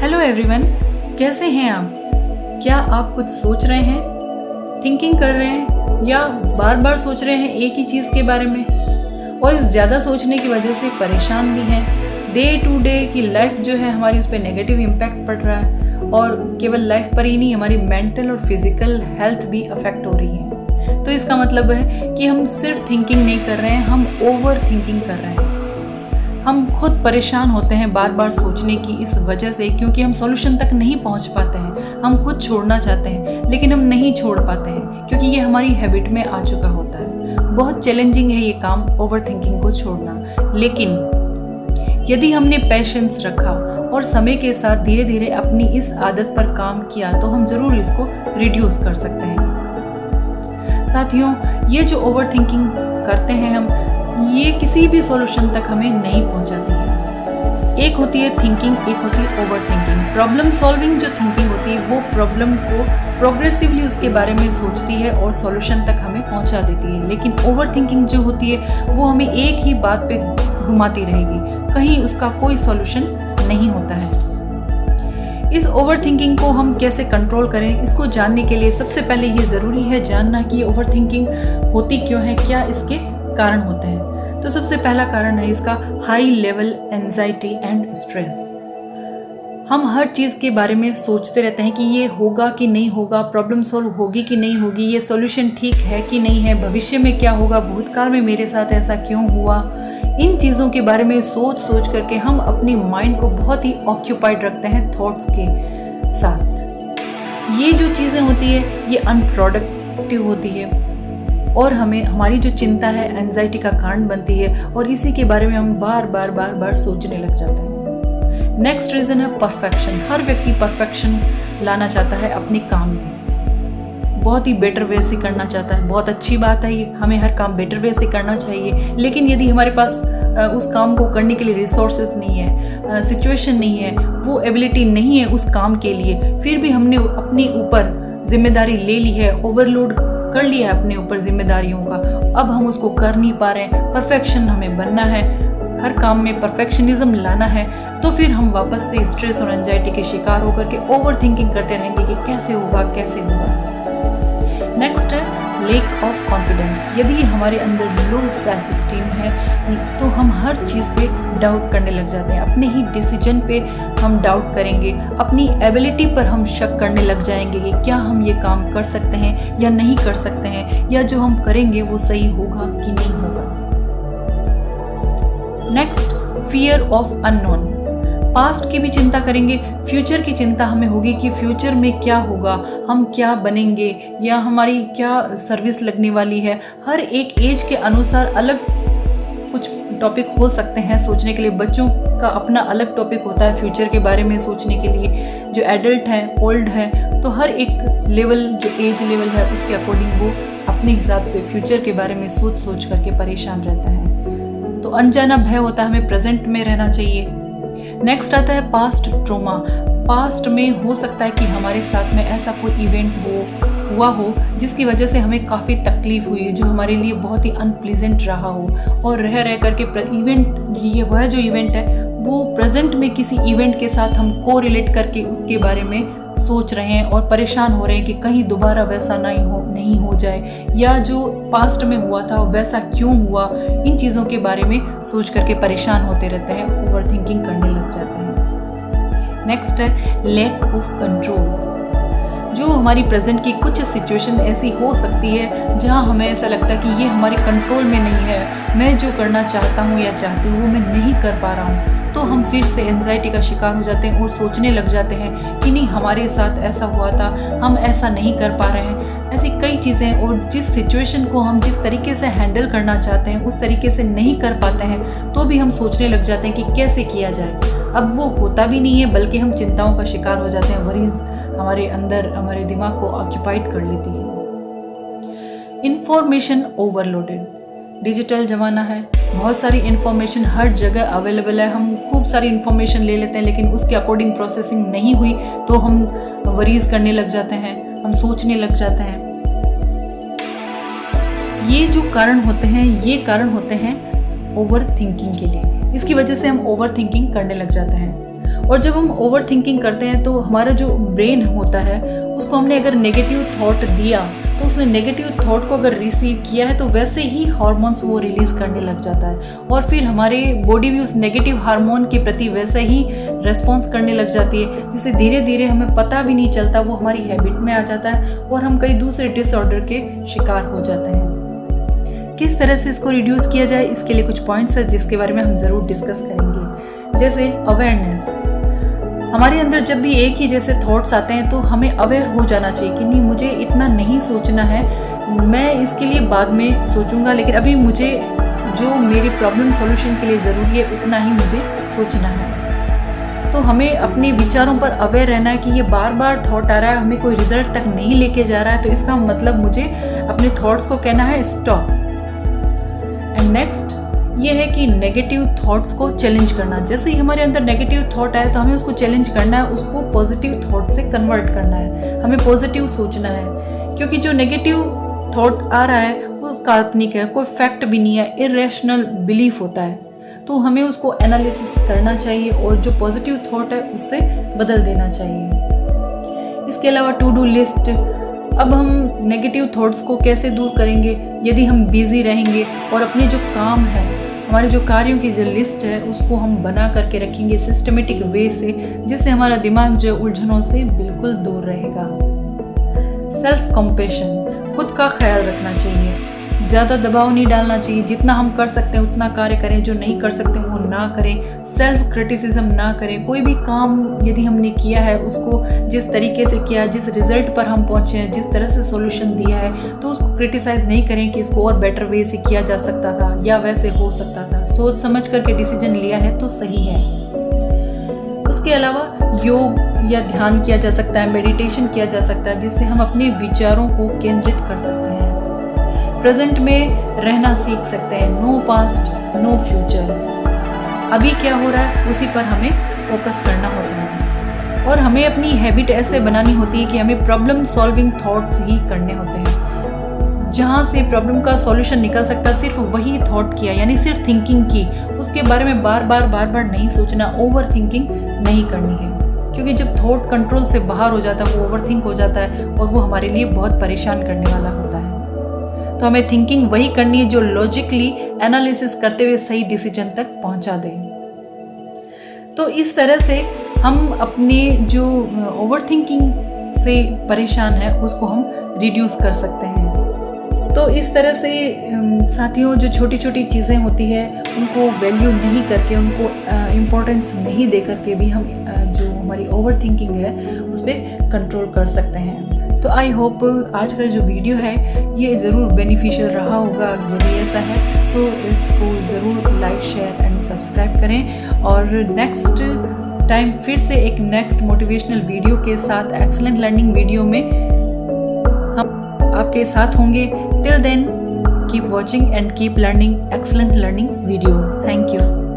Hello everyone, कैसे हैं आप? क्या आप कुछ सोच रहे हैं, थिंकिंग कर रहे हैं या बार बार सोच रहे हैं एक ही चीज़ के बारे में और इस ज़्यादा सोचने की वजह से परेशान भी हैं? डे टू डे की लाइफ जो है हमारी, उस पर नेगेटिव इम्पैक्ट पड़ रहा है और केवल लाइफ पर ही नहीं, हमारी मेंटल और फिजिकल हेल्थ भी अफेक्ट हो रही है। तो इसका मतलब है कि हम सिर्फ थिंकिंग नहीं कर रहे हैं, हम ओवर थिंकिंग कर रहे हैं। हम खुद परेशान होते हैं बार बार सोचने की इस वजह से, क्योंकि हम सॉल्यूशन तक नहीं पहुंच पाते हैं। हम खुद छोड़ना चाहते हैं लेकिन हम नहीं छोड़ पाते हैं, क्योंकि ये हमारी हैबिट में आ चुका होता है। बहुत चैलेंजिंग है ये काम, ओवर थिंकिंग को छोड़ना। लेकिन यदि हमने पेशेंस रखा और समय के साथ धीरे धीरे अपनी इस आदत पर काम किया तो हम ज़रूर इसको रिड्यूस कर सकते हैं। साथियों, ये जो ओवर थिंकिंग करते हैं हम, ये किसी भी सॉल्यूशन तक हमें नहीं पहुंचाती है। एक होती है थिंकिंग, एक होती है ओवर थिंकिंग। प्रॉब्लम सॉल्विंग जो थिंकिंग होती है वो प्रॉब्लम को प्रोग्रेसिवली उसके बारे में सोचती है और सॉल्यूशन तक हमें पहुंचा देती है। लेकिन ओवर थिंकिंग जो होती है वो हमें एक ही बात पे घुमाती रहेगी, कहीं उसका कोई सॉल्यूशन नहीं होता है। इस ओवर थिंकिंग को हम कैसे कंट्रोल करें, इसको जानने के लिए सबसे पहले ये ज़रूरी है जानना कि ओवर थिंकिंग होती क्यों है, क्या इसके कारण होते हैं। तो सबसे पहला कारण है इसका high level anxiety and stress. हम हर चीज़ के बारे में सोचते रहते हैं कि ये होगा कि नहीं होगा, प्रॉब्लम सॉल्व होगी कि नहीं होगी, ये सॉल्यूशन ठीक है कि नहीं है, भविष्य में क्या होगा, भूतकाल में मेरे साथ ऐसा क्यों हुआ। इन चीज़ों के बारे में सोच सोच करके हम अपनी माइंड को बहुत ही ऑक्यूपाइड रखते हैं थॉट्स के साथ। ये जो चीज़ें होती है ये अनप्रोडक्टिव होती है और हमें हमारी जो चिंता है एंजाइटी का कारण बनती है और इसी के बारे में हम बार बार सोचने लग जाते हैं। नेक्स्ट रीज़न है परफेक्शन। हर व्यक्ति परफेक्शन लाना चाहता है अपने काम में, बहुत ही बेटर वे से करना चाहता है। बहुत अच्छी बात है, ये हमें हर काम बेटर वे से करना चाहिए। लेकिन यदि हमारे पास उस काम को करने के लिए रिसोर्सेज नहीं है, सिचुएशन नहीं है, वो एबिलिटी नहीं है उस काम के लिए, फिर भी हमने अपने ऊपर जिम्मेदारी ले ली है, ओवरलोड कर लिया है अपने ऊपर जिम्मेदारियों का, अब हम उसको कर नहीं पा रहे हैं, परफेक्शन हमें बनना है, हर काम में परफेक्शनिज्म लाना है, तो फिर हम वापस से स्ट्रेस और एंजाइटी के शिकार होकर के ओवर थिंकिंग करते रहेंगे कि कैसे होगा कैसे होगा। नेक्स्ट है लैक ऑफ कॉन्फिडेंस। यदि हमारे अंदर लो सेल्फ स्टीम है तो हम हर चीज़ पे डाउट करने लग जाते हैं, अपने ही डिसीजन पे हम डाउट करेंगे, अपनी एबिलिटी पर हम शक करने लग जाएंगे कि क्या हम ये काम कर सकते हैं या नहीं कर सकते हैं, या जो हम करेंगे वो सही होगा कि नहीं होगा। Next, fear of unknown. Past की भी चिंता करेंगे, फ्यूचर की चिंता हमें होगी कि फ्यूचर में क्या होगा, हम क्या बनेंगे या हमारी क्या सर्विस लगने वाली है। हर एक एज के अनुसार अलग कुछ टॉपिक हो सकते हैं सोचने के लिए। बच्चों का अपना अलग टॉपिक होता है फ्यूचर के बारे में सोचने के लिए। जो एडल्ट हैं, ओल्ड हैं, तो हर एक लेवल, जो एज लेवल है उसके अकॉर्डिंग वो अपने हिसाब से फ्यूचर के बारे में सोच सोच करके परेशान रहता है। तो अनजाना भय होता है, हमें प्रेजेंट में रहना चाहिए। नेक्स्ट आता है पास्ट ट्रोमा। पास्ट में हो सकता है कि हमारे साथ में ऐसा कोई इवेंट हुआ हो जिसकी वजह से हमें काफ़ी तकलीफ हुई, जो हमारे लिए बहुत ही अनप्लीजेंट रहा हो, और रह करके इवेंट, ये वह जो इवेंट है वो प्रेजेंट में किसी इवेंट के साथ हम को रिलेट करके उसके बारे में सोच रहे हैं और परेशान हो रहे हैं कि कहीं दोबारा वैसा नहीं हो जाए, या जो पास्ट में हुआ था वैसा क्यों हुआ। इन चीज़ों के बारे में सोच करके परेशान होते रहते हैं, ओवर थिंकिंग करने लग जाते हैं। नेक्स्ट है लैक ऑफ कंट्रोल। जो हमारी प्रेजेंट की कुछ सिचुएशन ऐसी हो सकती है जहां हमें ऐसा लगता है कि ये हमारे कंट्रोल में नहीं है, मैं जो करना चाहता हूं या चाहती हूँ वो मैं नहीं कर पा रहा हूँ, तो हम फिर से एंजाइटी का शिकार हो जाते हैं और सोचने लग जाते हैं कि नहीं, हमारे साथ ऐसा हुआ था, हम ऐसा नहीं कर पा रहे हैं। ऐसी कई चीज़ें, और जिस सिचुएशन को हम जिस तरीके से हैंडल करना चाहते हैं उस तरीके से नहीं कर पाते हैं, तो भी हम सोचने लग जाते हैं कि कैसे किया जाए। अब वो होता भी नहीं है, बल्कि हम चिंताओं का शिकार हो जाते हैं। वरीज हमारे अंदर, हमारे दिमाग को ऑक्यूपाइड कर लेती है। Information overloaded. डिजिटल ज़माना है, बहुत सारी इन्फॉर्मेशन हर जगह अवेलेबल है, हम खूब सारी इन्फॉर्मेशन ले लेते हैं, लेकिन उसके अकॉर्डिंग प्रोसेसिंग नहीं हुई तो हम वरीज करने लग जाते हैं, हम सोचने लग जाते हैं। ये जो कारण होते हैं, ये कारण होते हैं ओवर थिंकिंग के लिए। इसकी वजह से हम ओवर थिंकिंग करने लग जाते हैं। और जब हम ओवर थिंकिंग करते हैं तो हमारा जो ब्रेन होता है उसको हमने अगर नेगेटिव थॉट दिया तो उसने नेगेटिव थॉट को अगर रिसीव किया है तो वैसे ही हार्मोन्स वो रिलीज़ करने लग जाता है और फिर हमारे बॉडी भी उस नेगेटिव हार्मोन के प्रति वैसे ही रेस्पॉन्स करने लग जाती है, जिससे धीरे धीरे हमें पता भी नहीं चलता वो हमारी हैबिट में आ जाता है और हम कई दूसरे डिसऑर्डर के शिकार हो जाते हैं। किस तरह से इसको रिड्यूस किया जाए, इसके लिए कुछ पॉइंट्स हैं जिसके बारे में हम ज़रूर डिस्कस करेंगे। जैसे अवेयरनेस, हमारे अंदर जब भी एक ही जैसे थॉट्स आते हैं तो हमें अवेयर हो जाना चाहिए कि नहीं, मुझे इतना नहीं सोचना है, मैं इसके लिए बाद में सोचूंगा, लेकिन अभी मुझे जो मेरी प्रॉब्लम सॉल्यूशन के लिए ज़रूरी है उतना ही मुझे सोचना है। तो हमें अपने विचारों पर अवेयर रहना है कि ये बार बार थॉट आ रहा है, हमें कोई रिजल्ट तक नहीं लेके जा रहा है, तो इसका मतलब मुझे अपने थॉट्स को कहना है स्टॉप। एंड नेक्स्ट ये है कि नेगेटिव थॉट्स को चैलेंज करना। जैसे ही हमारे अंदर नेगेटिव थॉट आए तो हमें उसको चैलेंज करना है, उसको पॉजिटिव थॉट से कन्वर्ट करना है, हमें पॉजिटिव सोचना है, क्योंकि जो नेगेटिव थॉट आ रहा है वो काल्पनिक है, कोई फैक्ट भी नहीं है, इरेशनल बिलीफ होता है। तो हमें उसको एनालिसिस करना चाहिए और जो पॉजिटिव थॉट है उससे बदल देना चाहिए। इसके अलावा टू डू लिस्ट, अब हम नेगेटिव थॉट्स को कैसे दूर करेंगे? यदि हम बिजी रहेंगे और अपने जो काम है, हमारे जो कार्यों की जो लिस्ट है उसको हम बना करके रखेंगे सिस्टमेटिक वे से, जिससे हमारा दिमाग जो उलझनों से बिल्कुल दूर रहेगा। सेल्फ कंपैशन, खुद का ख्याल रखना चाहिए, ज़्यादा दबाव नहीं डालना चाहिए, जितना हम कर सकते हैं उतना कार्य करें, जो नहीं कर सकते वो ना करें, सेल्फ क्रिटिसिज्म ना करें। कोई भी काम यदि हमने किया है उसको जिस तरीके से किया, जिस रिजल्ट पर हम पहुँचे हैं, जिस तरह से सॉल्यूशन दिया है, तो उसको क्रिटिसाइज़ नहीं करें कि इसको और बेटर वे से किया जा सकता था या वैसे हो सकता था। सोच समझ करके डिसीजन लिया है तो सही है। उसके अलावा योग या ध्यान किया जा सकता है, मेडिटेशन किया जा सकता है, जिससे हम अपने विचारों को केंद्रित कर सकते हैं, प्रेजेंट में रहना सीख सकते हैं। नो पास्ट नो फ्यूचर, अभी क्या हो रहा है उसी पर हमें फोकस करना होता है और हमें अपनी हैबिट ऐसे बनानी होती है कि हमें प्रॉब्लम सॉल्विंग थॉट्स ही करने होते हैं। जहाँ से प्रॉब्लम का सॉल्यूशन निकल सकता सिर्फ वही थॉट किया, यानी सिर्फ थिंकिंग की, उसके बारे में बार बार नहीं सोचना, ओवर थिंकिंग नहीं करनी है, क्योंकि जब थॉट कंट्रोल से बाहर हो जाता है वो ओवर थिंक हो जाता है और वो हमारे लिए बहुत परेशान करने वाला होता है। तो हमें थिंकिंग वही करनी है जो लॉजिकली एनालिसिस करते हुए सही डिसीजन तक पहुंचा दे। तो इस तरह से हम अपने जो ओवर थिंकिंग से परेशान है उसको हम रिड्यूस कर सकते हैं। तो इस तरह से साथियों, जो छोटी छोटी चीज़ें होती है उनको वैल्यू नहीं करके, उनको इम्पोर्टेंस नहीं दे करके भी हम जो हमारी ओवर थिंकिंग है उस पर कंट्रोल कर सकते हैं। तो आई होप आज का जो वीडियो है ये ज़रूर बेनिफिशियल रहा होगा। यदि ऐसा है तो इसको ज़रूर लाइक, शेयर एंड सब्सक्राइब करें और नेक्स्ट टाइम फिर से एक नेक्स्ट मोटिवेशनल वीडियो के साथ, एक्सीलेंट लर्निंग वीडियो में हम आपके साथ होंगे। Till then keep watching and keep learning excellent learning videos. Thank you.